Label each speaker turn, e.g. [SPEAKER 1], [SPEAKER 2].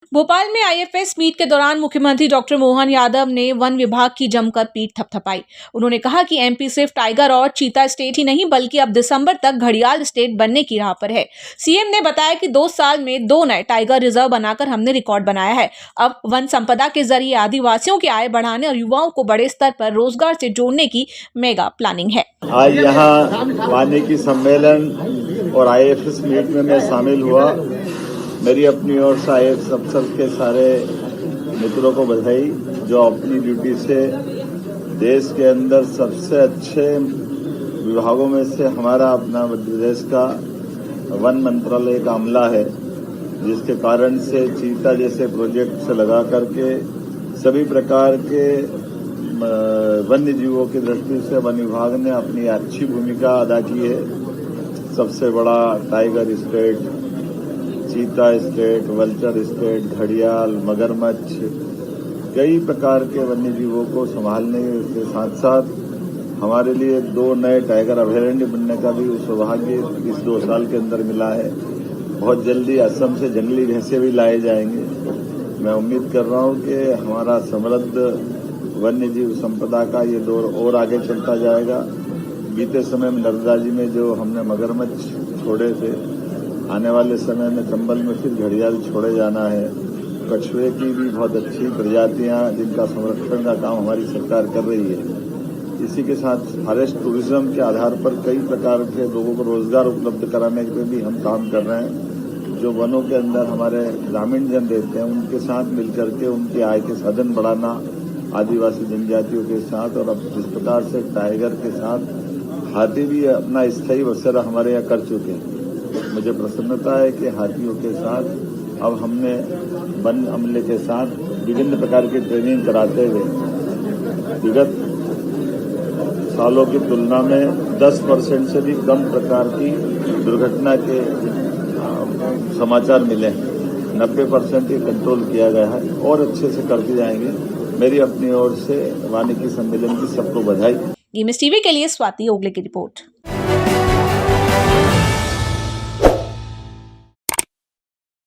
[SPEAKER 1] भोपाल में IFS meet के दौरान मुख्यमंत्री डॉक्टर मोहन यादव ने वन विभाग की जमकर पीठ थपथपाई। उन्होंने कहा कि एमपी सिर्फ टाइगर और चीता स्टेट ही नहीं बल्कि अब दिसंबर तक घड़ियाल स्टेट बनने की राह पर है। सीएम ने बताया कि 2 साल में 2 नए टाइगर रिजर्व बनाकर हमने रिकॉर्ड बनाया है। अब वन संपदा के जरिए आदिवासियों की आय बढ़ाने और युवाओं को बड़े स्तर पर रोजगार से जोड़ने की मेगा प्लानिंग है।
[SPEAKER 2] आज यहाँ वानिकी सम्मेलन और आईएफएस मीट में मैं शामिल हुआ। मेरी अपनी ओर से आईएफएस अफसर के सारे मित्रों को बधाई जो अपनी ड्यूटी से देश के अंदर सबसे अच्छे विभागों में से हमारा अपना मध्य प्रदेश का वन मंत्रालय का अमला है, जिसके कारण से चीता जैसे प्रोजेक्ट से लगा करके सभी प्रकार के वन्य जीवों की दृष्टि से वन विभाग ने अपनी अच्छी भूमिका अदा की है। सबसे बड़ा टाइगर स्टेट, चीता स्टेट, वल्चर स्टेट, घड़ियाल, मगरमच्छ, कई प्रकार के वन्य जीवों को संभालने के साथ साथ हमारे लिए 2 नए टाइगर अभयारण्य बनने का भी सौभाग्य इस 2 साल के अंदर मिला है। बहुत जल्दी असम से जंगली भैंसे भी लाए जाएंगे। मैं उम्मीद कर रहा हूं कि हमारा समृद्ध वन्य जीव संपदा का ये दौर और आगे चलता जाएगा। बीते समय में नर्मदा जी में जो हमने मगरमच्छ छोड़े थे, आने वाले समय में चंबल में फिर घड़ियाल छोड़े जाना है। कछुए की भी बहुत अच्छी प्रजातियां जिनका संरक्षण का काम हमारी सरकार कर रही है। इसी के साथ फॉरेस्ट टूरिज्म के आधार पर कई प्रकार के लोगों को रोजगार उपलब्ध कराने पे भी हम काम कर रहे हैं। जो वनों के अंदर हमारे ग्रामीण जन रहते हैं उनके साथ मिलकर के उनकी आय के साधन बढ़ाना, आदिवासी जनजातियों के साथ, और अब जिस प्रकार से टाइगर के साथ हाथी भी अपना स्थायी बसेरा हमारे यहाँ कर चुके हैं। मुझे प्रसन्नता है कि हाथियों के साथ अब हमने वन अमले के साथ विभिन्न प्रकार की ट्रेनिंग कराते हुए विगत सालों की तुलना में 10% से भी कम प्रकार की दुर्घटना के समाचार मिले हैं। 90% ये कंट्रोल किया गया है और अच्छे से करते जाएंगे। मेरी अपनी ओर से वानिकी सम्मेलन की सबको बधाई।
[SPEAKER 1] टीवी के लिए स्वाति ओगले की रिपोर्ट।